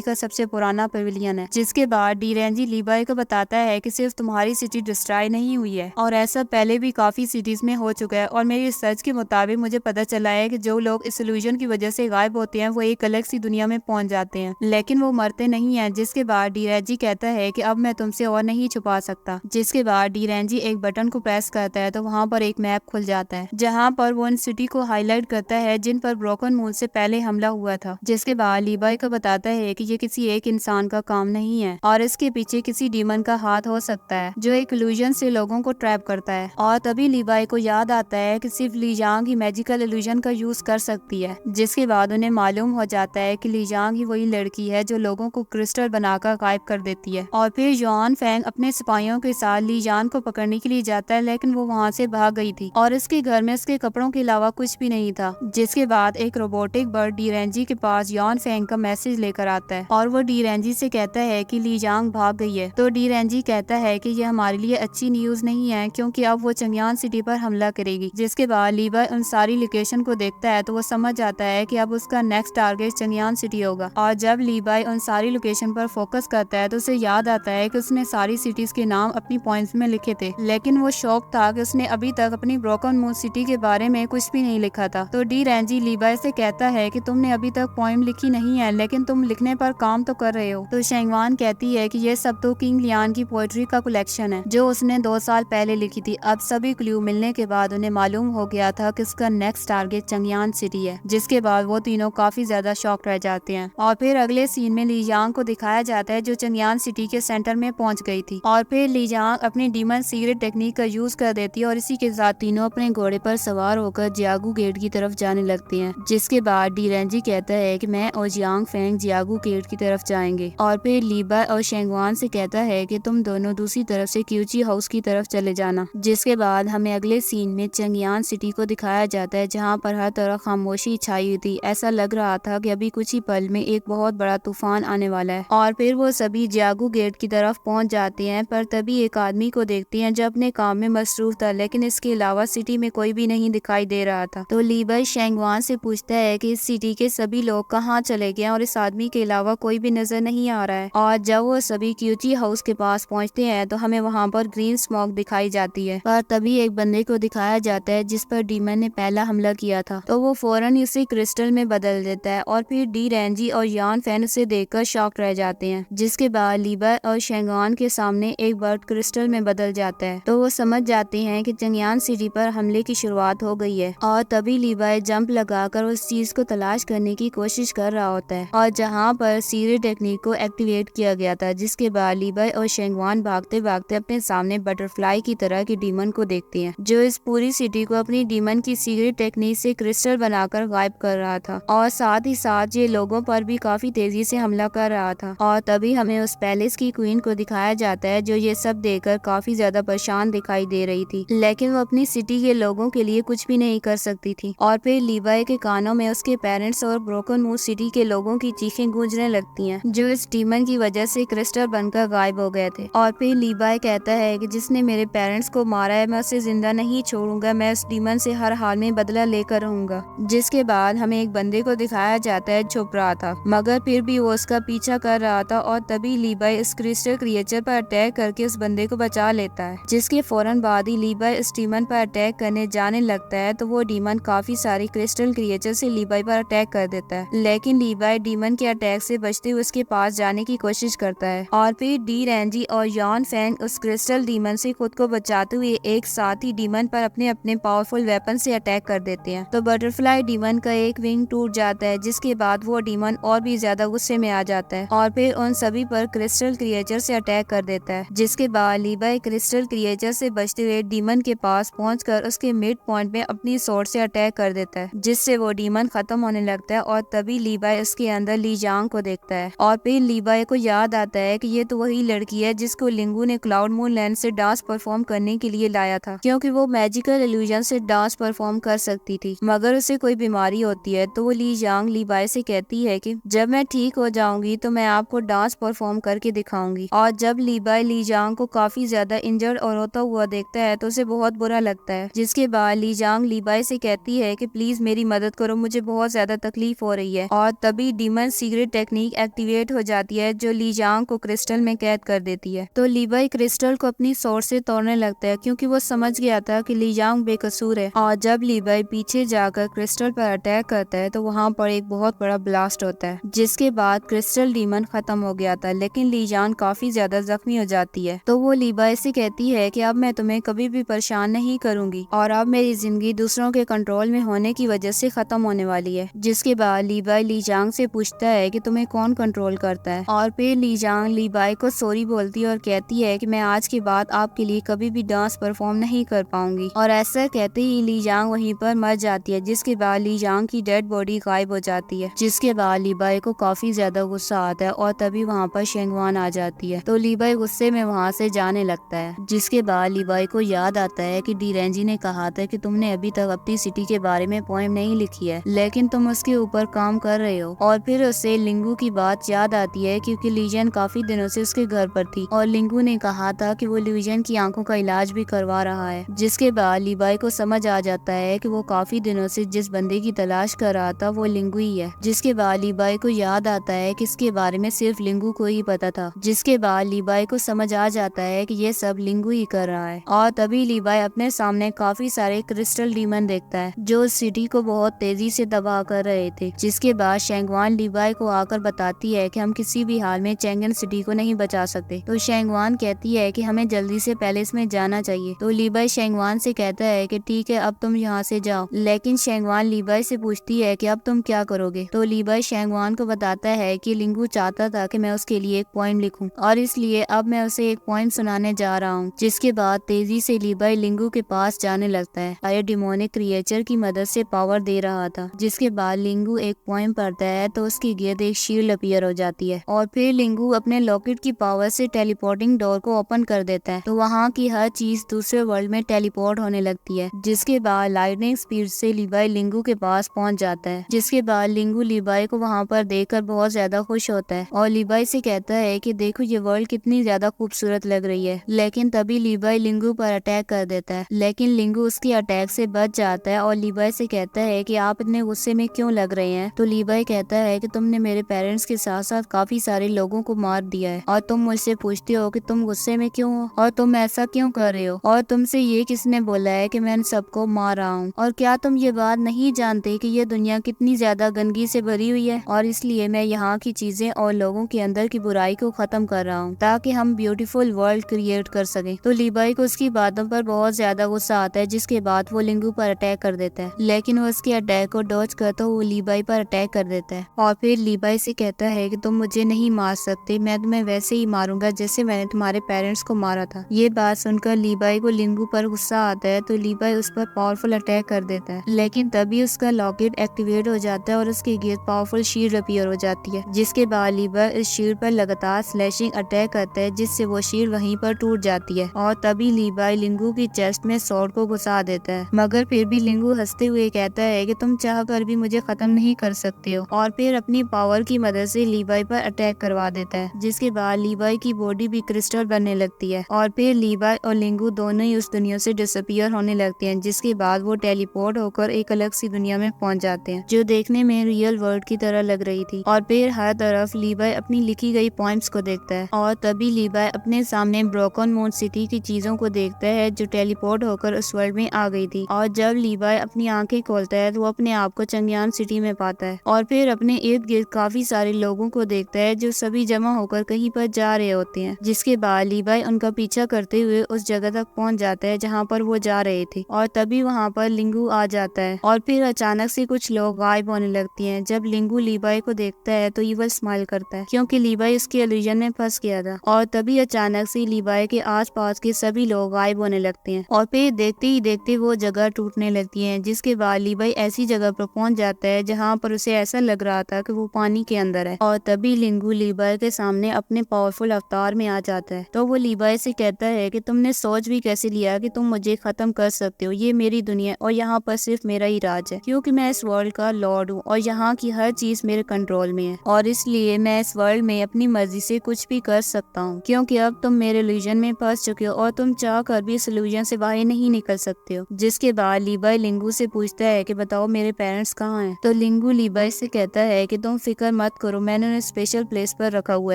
का सबसे पुराना पवेलियन है। जिसके बाद डी रेंजी लीवाई को बताता है कि सिर्फ तुम्हारी सिटी डिस्ट्रॉय नहीं हुई है और ऐसा पहले भी काफी सिटीज में हो चुका है और मेरी रिसर्च के मुताबिक मुझे पता चला है कि जो लोग इस इल्यूजन की वजह से गायब होते हैं वो एक अलग सी दुनिया में पहुंच जाते हैं, लेकिन वो मरते नहीं हैं। जिसके बाद डी रेंजी कहता है कि अब मैं तुमसे और नहीं छुपा सकता। जिसके बाद डी रेंजी एक बटन को प्रेस करता है तो वहाँ पर एक मैप खुल जाता है जहाँ पर वो उन सिटी को हाईलाइट करता है जिन पर ब्रोकन मून से पहले हमला हुआ था। जिसके बाद लीवाई को बताता है कि ये किसी एक इंसान का काम नहीं है और इसके पीछे किसी डीमन का हाथ हो सकता है जो एक इल्यूजन से लोगों को ट्रैप करता है। और तभी लीवाई को याद आता है कि सिर्फ लीजांग ही मैजिकल इल्यूजन का यूज कर सकती है। जिसके बाद उन्हें मालूम हो जाता है कि लीजांग ही वही लड़की है जो लोगों को क्रिस्टल बनाकर गायब कर देती है। और फिर युआन फेंग अपने सिपाहियों के साथ लीजान को पकड़ने के लिए जाता है, लेकिन वो वहाँ से भाग गई थी और इसके घर में उसके कपड़ों के अलावा कुछ भी नहीं था। जिसके बाद एक रोबोटिक बर्ड डी रेंजी के पास युआन फेंग का मैसेज लेकर आता है और वो डी रेंजी से कहता है कि लीजांग भाग गई है। तो डी रेंजी कहता है कि यह हमारे लिए अच्छी न्यूज नहीं है क्योंकि अब वो चंगयान सिटी पर हमला करेगी। जिसके बाद लीवाई उन सारी लोकेशन को देखता है तो वो समझ आता है कि अब उसका नेक्स्ट टारगेट चंगयान सिटी होगा। और जब लीवाई उन सारी लोकेशन पर फोकस करता है तो उसे याद आता है कि उसने सारी सिटीज के नाम अपनी पॉइंट्स में लिखे थे, लेकिन वो शौक था कि उसने अभी तक अपनी ब्रोकन मून सिटी के बारे में कुछ भी नहीं लिखा था। तो डी रेंजी लीवाई से कहता है कि तुमने अभी तक पोएम लिखी नहीं है, लेकिन तुम लिखने पर काम तो कर रहे हो। तो शेंगवान कहती है कि ये सब तो किंग लियान की पोएट्री का कलेक्शन है जो उसने 2 साल पहले लिखी थी। अब सभी क्लू मिलने के बाद उन्हें मालूम हो गया था कि उसका नेक्स्ट टारगेट चंगयान सिटी है। जिसके बाद वो तीनों काफी ज्यादा शॉक रह जाते हैं। और फिर अगले सीन में लीजांग को दिखाया जाता है जो चंगयान सिटी के सेंटर में पहुंच गई थी और फिर लीजांग अपनी डीमन सीक्रेट टेक्निक का यूज कर देती है और इसी के साथ तीनों अपने घोड़े पर सवार होकर जियागू गेट की तरफ जाने लगते हैं। जिसके बाद डी रेंजी कहता है कि मैं और जियांग फेंग जियागू गेट की तरफ जाएंगे और फिर लीबा और शेंगवान से कहता है कि तुम दोनों दूसरी तरफ से क्यूची हाउस की तरफ चले जाना। जिसके बाद हमें अगले सीन में चंगयान सिटी को दिखाया जाता है जहाँ पर हर तरफ खामोशी छाई हुई थी। ऐसा लग रहा था कि अभी कुछ ही पल में एक बहुत बड़ा तूफान आने वाला है। और फिर वो सभी जियागू गेट की तरफ पहुँच जाते हैं, पर तभी एक आदमी को देखते हैं जो अपने काम में मसरूफ था, लेकिन इसके अलावा सिटी में कोई भी नहीं दिखाई दे रहा था। तो लीबा शेंगवान से पूछता है कि इस सिटी के सभी लोग कहाँ चले गए और इस आदमी के अलावा कोई भी नजर नहीं आ रहा है। और जब वो सभी क्यूची हाउस के पास पहुँचते हैं तो हमें वहाँ पर ग्रीन स्मोक दिखाई जाती है। पर तभी एक बंदे को दिखाया जाता है जिस पर डीमन ने पहला हमला किया था, तो वो फौरन इसे क्रिस्टल में बदल देता है और फिर डी रेंजी और यान फैन उसे देखकर शॉक रह जाते हैं। जिसके बाद लीबा और शेंगवान के सामने एक बर्ड क्रिस्टल में बदल जाता है, तो वो समझ जाते हैं कि चंगयान सिटी पर हमले की शुरुआत हो गई है। और तभी लीबा जंप लगाकर उस चीज को तलाश करने की कोशिश कर रहा होता है और जहाँ पर सीक्रेट टेक्निक को एक्टिवेट किया गया था। जिसके बाद लीबा और शेंगवान भागते भागते अपने सामने बटरफ्लाई की तरह की डीमन को देखते हैं जो इस पूरी सिटी को अपनी डीमन की सीक्रेट टेक्निक से क्रिस्टल बनाकर गायब कर रहा था और साथ ही साथ ये लोगों पर भी काफी तेजी से हमला कर रहा था। और तभी हमें उस पैलेस की क्वीन को दिखाया जाता है जो ये सब देखकर काफी ज्यादा परेशान दिखाई दे रही थी, लेकिन वो अपनी सिटी के लोगों के लिए कुछ भी नहीं कर सकती थी। और फिर लीवाई के कानों में उसके पेरेंट्स और ब्रोकन मून सिटी के लोगों की चीखें गूंजने लगती हैं जो इस डीमन की वजह से क्रिस्टल बनकर गायब हो गए थे। और फिर लीवाई कहता है कि जिसने मेरे पेरेंट्स को मारा है मैं उसे जिंदा नहीं छोड़ूंगा, मैं उस डीमन से हर हाल में बदला लेकर रहूंगा। जिसके बाद हमें एक बंदे को दिखाया जाता है छुप रहा था, मगर फिर भी वो उसका पीछा कर रहा था और तभी लीवाई इस क्रिस्टल क्रिएचर पर अटैक करके उस बंदे को बचा लेता है। जिसके फौरन बाद ही लीवाई इस डीमन पर अटैक करने जाने लगता है, तो वो डीमन काफी सारी क्रिस्टल क्रिएचर से लीवाई पर अटैक कर देता है, लेकिन लीवाई डीमन के अटैक से बचते हुए उसके पास जाने की कोशिश करता है। और फिर डी रेंजी और यान फैंग उस क्रिस्टल डीमन से खुद को बचाते हुए एक साथ ही डीमन पर अपने अपने पावरफुल वेपन से अटैक कर देते हैं। तो बटरफ्लाई डीमन का एक विंग टूट जाता है, जिसके बाद वो डीमन और भी ज्यादा गुस्से में आ जाता है और फिर उन सभी पर क्रिस्टल क्रिएचर से अटैक कर देता है। जिसके बाद लीवाई क्रिस्टल क्रिएचर से बचते हुए डीमन के पास पहुंचकर उसके मिड पॉइंट में अपनी स्वॉर्ड से अटैक कर देता है, जिससे वो डीमन खत्म होने लगता है। और तभी लीवाई उसके अंदर लीजांग को देखता है और फिर लीवाई को याद आता है कि ये तो वही लड़की है जिसको लिंगू ने क्लाउड मून लैंड से डांस परफॉर्म करने के लिए लाया था, क्योंकि वो मैजिकल इल्यूजन से डांस परफॉर्म कर सकती थी, मगर उसे कोई बीमारी होती है। तो वो लीजांग लीवाई से कहती है कि जब मैं ठीक हो जाऊंगी तो मैं आपको डांस डांस परफॉर्म करके दिखाऊंगी। और जब लीबाई लीजांग को काफी ज्यादा इंजर्ड और रोता हुआ देखता है तो उसे बहुत बुरा लगता है। जिसके बाद लीजांग लीबाई से कहती है कि प्लीज मेरी मदद करो, मुझे बहुत ज्यादा तकलीफ हो रही है। और तभी डीमन सीक्रेट टेक्निक एक्टिवेट हो जाती है जो लीजांग को क्रिस्टल में कैद कर देती है। तो लीबाई क्रिस्टल को अपनी सोर्स से तोड़ने लगता है क्योंकि वो समझ गया था कि लीजांग बेकसूर है। और जब लीबाई पीछे जाकर क्रिस्टल पर अटैक करता है तो वहाँ पर एक बहुत बड़ा ब्लास्ट होता है, जिसके बाद क्रिस्टल डीमन खत्म हो गया था, लेकिन लीजांग काफी ज्यादा जख्मी हो जाती है। तो वो लीबाई से कहती है कि अब मैं तुम्हें कभी भी परेशान नहीं करूंगी और अब मेरी जिंदगी दूसरों के कंट्रोल में होने की वजह से खत्म होने वाली है। जिसके बाद लीबाई लीजांग से पूछता है कि तुम्हें कौन कंट्रोल करता है। और फिर लीजांग लीबाई को सॉरी बोलती है और कहती है कि मैं आज के बाद आपके लिए कभी भी डांस परफॉर्म नहीं कर पाऊंगी। और ऐसा कहते ही लीजांग वहीं पर मर जाती है। जिसके बाद लीजांग की डेड बॉडी गायब हो जाती है। जिसके बाद लीबाई को काफी ज्यादा गुस्सा आता है और तभी वहाँ पर शेंगवान आ जाती है। तो लीबाई गुस्से में वहाँ से जाने लगता है। जिसके बाद लीबाई को याद आता है कि डीरेंजी ने कहा था कि तुमने अभी तक अपनी सिटी के बारे में पोएम नहीं लिखी है, लेकिन तुम उसके ऊपर काम कर रहे हो। और फिर उसे लिंगू की बात याद आती है क्योंकि लीजन काफी दिनों से उसके घर पर थी और लिंगू ने कहा था कि वो लीजन की आंखों का इलाज भी करवा रहा है। जिसके बाद लीबाई को समझ आ जाता है कि वो काफी दिनों से जिस बंदे की तलाश कर रहा था वो लिंगू ही है। जिसके बाद लीबाई को याद आता है कि इसके बारे में सिर्फ लिंगू को ही पता था। जिसके बाद लीबाई को समझ आ जाता है कि ये सब लिंगू ही कर रहा है। और तभी लीबाई अपने सामने काफी सारे क्रिस्टल डीमन देखता है जो सिटी को बहुत तेजी से तबाह कर रहे थे। जिसके बाद शेंगवान लीबाई को आकर बताती है कि हम किसी भी हाल में चेंगन सिटी को नहीं बचा सकते। तो शेंगवान कहती है कि हमें जल्दी से पैलेस में जाना चाहिए। तो लीबाई शेंगवान से कहता है कि ठीक है, अब तुम यहाँ से जाओ। लेकिन शेंगवान लीबाई से पूछती है कि अब तुम क्या करोगे। तो लीबाई शेंगवान को बताता है कि लिंगू चाहता था कि मैं उसके लिए एक पोएम लिखूं और इसलिए अब मैं उसे एक पोएम सुनाने जा रहा हूँ। जिसके बाद तेजी से लीबाई लिंगू के पास जाने लगता है और डिमोनिक क्रिएचर की मदद से पावर दे रहा था। जिसके बाद लिंगू एक पोएम पढ़ता है तो उसकी गिर्द एक शील्ड अपीयर हो जाती है और फिर लिंगू अपने लॉकेट की पावर से टेलीपोर्टिंग डोर को ओपन कर देता है। तो वहाँ की हर चीज दूसरे वर्ल्ड में टेलीपोर्ट होने लगती है। जिसके बाद लाइटनिंग स्पीड से लीबाई लिंगू के पास पहुँच जाता है। जिसके बाद लिंगू लीबाई को वहाँ पर देखकर बहुत ज्यादा खुश होता है और लीबाई से कहता है कि देखो ये वर्ल्ड कितनी ज्यादा खूबसूरत लग रही है। लेकिन तभी लीबाई लिंगू पर अटैक कर देता है, लेकिन लिंगू उसकी अटैक से बच जाता है और लीबाई से कहता है कि आप इतने गुस्से में क्यों लग रहे हैं। तो लीबाई कहता है कि तुमने मेरे पेरेंट्स के साथ साथ काफी सारे लोगों को मार दिया है और तुम मुझसे पूछते हो कि तुम गुस्से में क्यों हो और तुम ऐसा क्यों कर रहे हो और तुमसे ये किसने बोला है कि मैं सबको मार रहा हूँ। और क्या तुम ये बात नहीं जानते कि ये दुनिया कितनी ज्यादा गंदगी से भरी हुई है और इसलिए मैं यहाँ की चीजें और लोगों के अंदर की बुराई को खत्म कर रहा हूँ ताकि हम ब्यूटीफुल वर्ल्ड क्रिएट कर सके। तो लीबाई को उसकी बातों पर बहुत ज्यादा गुस्सा आता है। जिसके बाद वो लिंगू पर अटैक कर देता है, लेकिन वो उसके अटैक को डॉज करता वो लीबाई पर अटैक कर देता है और फिर लीबाई से कहता है कि तुम मुझे नहीं मार सकते, मैं तुम्हें वैसे ही मारूंगा जैसे मैंने तुम्हारे पेरेंट्स को मारा था। ये बात सुनकर लीबाई को लिंगू पर गुस्सा आता है तो लीबाई उस पर पावरफुल अटैक कर देता है, लेकिन तभी उसका लॉकेट एक्टिवेट हो जाता है और उसके गिर्द पावरफुल शील्ड अपीयर हो जाती है। जिसके बाद लीबाई इस शील्ड पर लगातार स्लैशिंग अटैक करता है जिससे वो शील्ड वहीं पर टूट जाती है और तभी लीबाई लिंगू की चेस्ट में स्वॉर्ड को घुसा देता है। मगर फिर भी लिंगू हंसते हुए कहता है कि तुम चाह कर भी मुझे खत्म नहीं कर सकते हो और फिर अपनी पावर की मदद से लीबाई पर अटैक करवा देता है। जिसके बाद लीबाई की बॉडी भी क्रिस्टल बनने लगती है और फिर लीबाई और लिंगू दोनों ही उस दुनिया से डिसअपियर होने लगते हैं। जिसके बाद वो टेलीपोर्ट होकर एक अलग सी दुनिया में पहुंच जाते हैं जो देखने में रियल वर्ल्ड की तरह लग रही थी। और फिर हर तरफ लीबाई अपनी लिखी गई पोएम्स को देखता है और तभी लीबाई अपने सामने ब्रोकन मून सिटी की चीजों को देखता है जो टेलीपोर्ट होकर उस वर्ल्ड में आ गई थी। और जब लीबाई अपनी आंखें खोलता है तो वो अपने आप को चंगयान सिटी में पाता है और फिर अपने इर्द गिर्द काफी सारे लोगों को देखता है जो सभी जमा होकर कहीं पर जा रहे होते हैं। जिसके बाद लीबाई उनका पीछा करते हुए उस जगह तक पहुंच जाता है जहाँ पर वो जा रहे थे और तभी वहाँ पर लिंगू आ जाता है और फिर अचानक से कुछ लोग गायब होने लगती हैं। जब लिंगू लीबाई को देखता है तो ईवल स्माइल करता है क्योंकि लीबाई उसके इल्यूजन में फंस गया था और तभी अचानक से लीबाई के आसपास के सभी लोग गायब होने लगते हैं और फिर देखते ही देखते वो जगह टूटने लगती है। जिसके बाद लीबाई ऐसी जगह पर पहुंच जाता है जहाँ पर उसे ऐसा लग रहा था कि वो पानी के अंदर है और तभी लिंगू लीबाई के सामने अपने पावरफुल अवतार में आ जाता है। तो वो लीबाई से कहता है कि तुमने सोच भी कैसे लिया कि तुम मुझे खत्म कर सकते हो, ये मेरी दुनिया और यहाँ पर सिर्फ मेरा ही राज है क्योंकि मैं इस वर्ल्ड का लॉर्ड हूँ और यहाँ की हर चीज मेरे कंट्रोल में है और इसलिए मैं इस वर्ल्ड वर्ल्ड में अपनी मर्जी से कुछ भी कर सकता हूँ, क्योंकि अब तुम मेरे इल्यूजन में फंस चुके हो और तुम चाह कर भी इस इल्यूजन से बाहर नहीं निकल सकते हो। जिसके बाद लीवाई लिंगू से पूछता है कि बताओ मेरे पेरेंट्स कहाँ हैं। तो लिंगू लीवाई से कहता है कि तुम फिक्र मत करो, मैंने उन्हें स्पेशल प्लेस पर रखा हुआ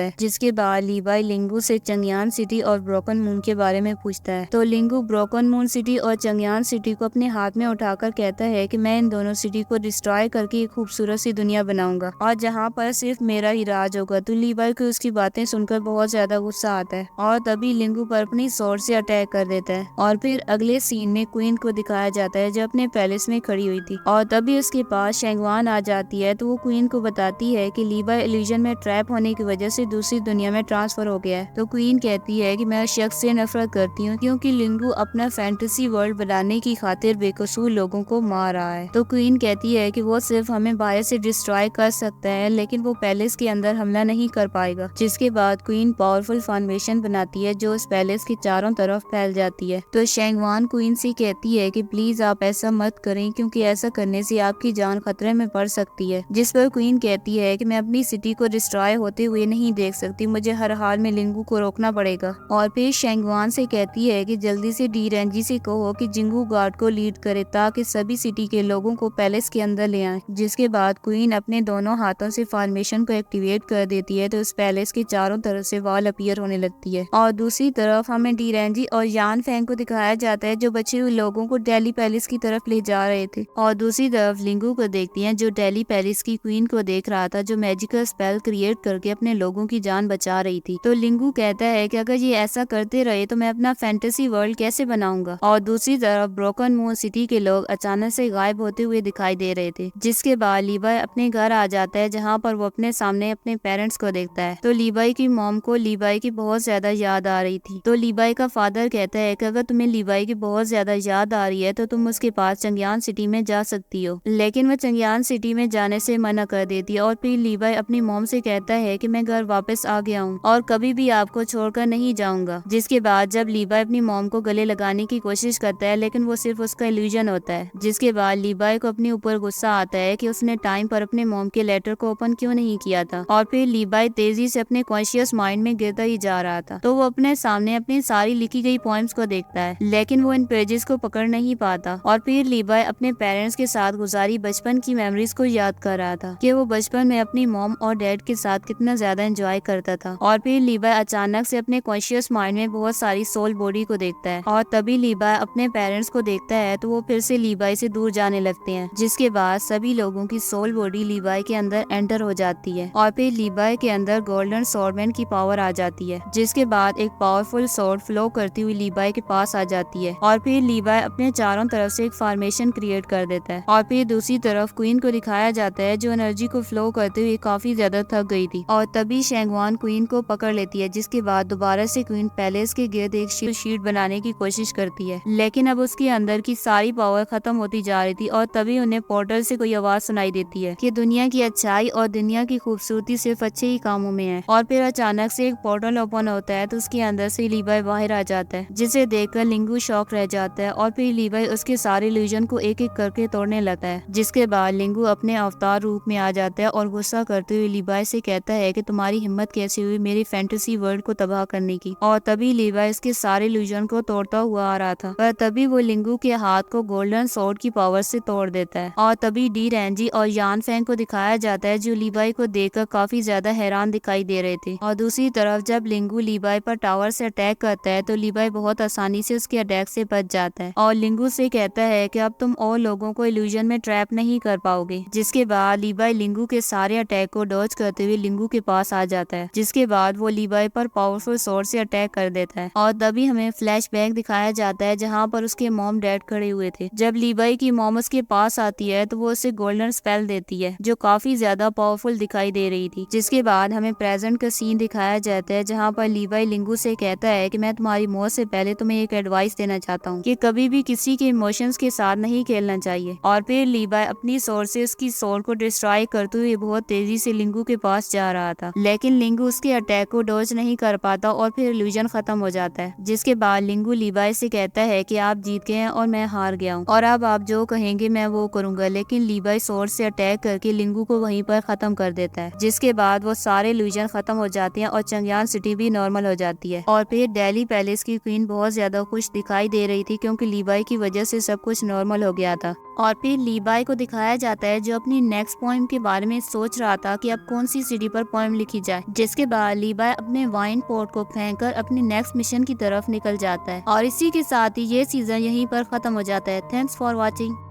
है। जिसके बाद लीवाई लिंगू से चंगयान सिटी और ब्रोकन मून के बारे में पूछता है। तो लिंगू ब्रोकन मून सिटी और चंगयान सिटी को अपने हाथ में उठाकर कहता है कि मैं इन दोनों सिटी को डिस्ट्रॉय करके एक खूबसूरत सी दुनिया बनाऊंगा और जहाँ पर सिर्फ मेरा ही राज होगा। तो लीवाई को उसकी बातें सुनकर बहुत ज्यादा गुस्सा आता है और तभी लिंगू पर अपनी स्वॉर्ड से अटैक कर देता है। और फिर अगले सीन में क्वीन को दिखाया जाता है जो अपने पैलेस में खड़ी हुई थी और तभी उसके पास शेंगवान आ जाती है। तो वो क्वीन को बताती है कि लीवाई इल्यूजन में ट्रैप होने की वजह से दूसरी दुनिया में ट्रांसफर हो गया है। तो क्वीन कहती है कि मैं उस शख्स से नफरत करती हूँ क्योंकि लिंगू अपना फैंटेसी वर्ल्ड बनाने की खातिर बेकसूर लोगों को मार रहा है। तो क्वीन कहती है कि वो सिर्फ हमें बाहर से डिस्ट्रॉय कर सकता है लेकिन वो पैलेस के अंदर हमला नहीं कर पाएगा। जिसके बाद क्वीन पावरफुल फॉर्मेशन बनाती है जो उस पैलेस के चारों तरफ फैल जाती है। तो शेंगवान क्वीन से कहती है कि प्लीज आप ऐसा मत करें क्योंकि ऐसा करने से आपकी जान खतरे में पड़ सकती है। जिस पर क्वीन कहती है कि मैं अपनी सिटी को डिस्ट्रॉय होते हुए नहीं देख सकती, मुझे हर हाल में लिंगू को रोकना पड़ेगा। और फिर शेंगवान से कहती है कि जल्दी से डी रेंजी से कहो कि जिंगू गार्ड को लीड करे ताकि सभी सिटी के लोगों को पैलेस के अंदर ले आए। जिसके बाद क्वीन अपने दोनों हाथों से फॉर्मेशन को एक्टिवेट कर देती है तो उस पैलेस के चारों तरफ से वॉल अपीयर होने लगती है। और दूसरी तरफ हमें डी रेंजी और यान फेंग को दिखाया जाता है जो बचे हुए लोगों को डेली पैलेस की तरफ ले जा रहे थे। और दूसरी तरफ लिंगू को देखती है जो डेली पैलेस की क्वीन को देख रहा था जो मैजिकल स्पेल क्रिएट करके अपने लोगों की जान बचा रही थी। तो लिंगू कहता है कि अगर ये ऐसा करते रहे तो मैं अपना फैंटेसी वर्ल्ड कैसे बनाऊंगा। और दूसरी तरफ ब्रोकन मून सिटी के लोग अचानक से गायब होते हुए दिखाई दे रहे थे। जिसके बाद लीवाई अपने घर आ जाता है जहाँ पर वो अपने सामने अपने पेरेंट्स को देखता है। तो लीवाई की मॉम को लीवाई की बहुत ज्यादा याद आ रही थी। तो लीवाई का फादर कहता है कि अगर तुम्हें लीवाई की बहुत ज्यादा याद आ रही है तो तुम उसके पास चंगयान सिटी में जा सकती हो। लेकिन वह चंगयान सिटी में जाने से मना कर देती है। और फिर लीवाई अपनी मॉम से कहता है कि मैं घर वापस आ गया हूँ और कभी भी आपको छोड़कर नहीं जाऊंगा। जिसके बाद जब लीवाई अपनी मॉम को गले लगाने की कोशिश करता है लेकिन वो सिर्फ उसका इल्यूजन होता है। जिसके बाद लीवाई को अपने ऊपर गुस्सा आता है कि उसने टाइम पर अपने मॉम के लेटर को ओपन क्यों नहीं किया था। और फिर लीवाई तेजी से अपने कॉन्शियस माइंड में गिरता ही जा रहा था। तो वो अपने सामने अपनी सारी लिखी गई पोएम्स को देखता है लेकिन वो इन पेजेस को पकड़ नहीं पाता। और फिर लीवाई अपने पेरेंट्स के साथ गुजारी बचपन की मेमोरीज को याद कर रहा था कि वो बचपन में अपनी मॉम और डैड के साथ कितना ज्यादा एंजॉय करता था। और फिर लीवाई अचानक से अपने कॉन्शियस माइंड में बहुत सारी सोल बॉडी को देखता है और तभी लीवाई अपने पेरेंट्स को देखता है तो वो फिर से लीवाई से दूर जाने लगते हैं। जिसके बाद सभी लोगों की सोल बॉडी लीवाई के अंदर एंटर हो जाती है और फिर लीवाई के अंदर गोल्डन स्वॉर्डमैन की पावर आ जाती है। जिसके बाद एक पावरफुल स्वॉर्ड फ्लो करती हुई लीवाई के पास आ जाती है और फिर लीवाई अपने चारों तरफ से एक फॉर्मेशन क्रिएट कर देता है। और फिर दूसरी तरफ क्वीन को दिखाया जाता है जो एनर्जी को फ्लो करते हुए काफी ज्यादा थक गई थी और तभी शेंगवान क्वीन को पकड़ लेती है। जिसके बाद दोबारा से क्वीन पैलेस के गिर्द एक शीट बनाने की कोशिश करती है लेकिन अब उसके अंदर की सारी पावर खत्म होती जा रही थी। और तभी उन्हें पोर्टल से कोई आवाज सुनाई देती है कि दुनिया की अच्छाई और दुनिया की खूबसूरती सिर्फ अच्छे ही कामों में है। और फिर अचानक से एक पोर्टल ओपन होता है तो उसके अंदर से लीवाई बाहर आ जाता है जिसे देखकर लिंगू शॉक रह जाता है और फिर लीवाई उसके सारे इल्यूजन को एक एक करके तोड़ने लगता है। जिसके बाद लिंगू अपने अवतार रूप में आ जाता है और गुस्सा करते हुए लीवाई से कहता है कि तुम्हारी हिम्मत कैसे हुई मेरी फैंटेसी वर्ल्ड को तबाह करने की। और तभी लीवाई इसके सारे इल्यूजन को तोड़ता हुआ आ रहा था पर तभी वो लिंगू के हाथ को गोल्डन स्वॉर्ड की पावर से तोड़ देता है। और तभी डी रेंजी और यान फेंग को दिखाया जाता है जो लीवाई को देखकर काफी ज्यादा हैरान दिखाई दे रहे थे। और दूसरी तरफ जब लिंगू लीवाई पर टावर से अटैक करता है तो लीवाई बहुत आसानी से उसके अटैक से बच जाता है और लिंगू से कहता है कि अब तुम और लोगों को इल्यूजन में ट्रैप नहीं कर पाओगे। जिसके बाद लीवाई लिंगू के सारे अटैक को डॉज करते हुए लिंगू के पास आ जाता है। जिसके बाद वो लीवाई पर पावरफुल स्वॉर्ड से अटैक कर देता है और तभी हमें फ्लैशबैक दिखाया जाता है जहाँ पर उसके मॉम डैड खड़े हुए थे। जब लीवाई की मॉम उसके पास आती है तो वो उसे गोल्डन स्पेल देती है जो काफी ज्यादा पावरफुल दिखाई दे रही थी। जिसके बाद हमें प्रेजेंट का सीन दिखाया जाता है जहाँ पर लीवाई लिंगू से कहता है कि मैं तुम्हारी मौत से पहले तुम्हें एक एडवाइस देना चाहता हूँ कि कभी भी किसी के इमोशंस के साथ नहीं खेलना चाहिए। और फिर लीवाई अपनी स्वॉर्ड से उसकी सोल को डिस्ट्रॉय करते हुए बहुत तेजी से लिंगू के पास जा रहा था लेकिन लिंगू उसके अटैक को डॉज नहीं कर पाता और फिर इल्यूजन खत्म हो जाता है। जिसके बाद लिंगू लीवाई से कहता है कि आप जीत गए हैं और मैं हार गया हूँ और अब आप जो कहेंगे मैं वो करूंगा। लेकिन लीवाई स्वॉर्ड से अटैक करके लिंगू को वहीं पर खत्म कर देता है। जिसके बाद वो सारे इल्यूजन खत्म हो जाते हैं और चंगयान सिटी भी नॉर्मल हो जाती है। और फिर दिल्ली पैलेस की क्वीन बहुत ज्यादा खुश दिखाई दे रही थी क्योंकि लीवाई की वजह से सब कुछ नॉर्मल हो गया था। और फिर लीवाई को दिखाया जाता है जो अपनी नेक्स्ट पोएम के बारे में सोच रहा था कि अब कौन सी सिटी पर पोएम लिखी जाए, जिसके बाद लीवाई अपने वाइन पोर्ट को फेंककर अपनी नेक्स्ट मिशन की तरफ निकल जाता है। और इसी के साथ ही ये सीजन यहीं पर खत्म हो जाता है। Thanks for watching.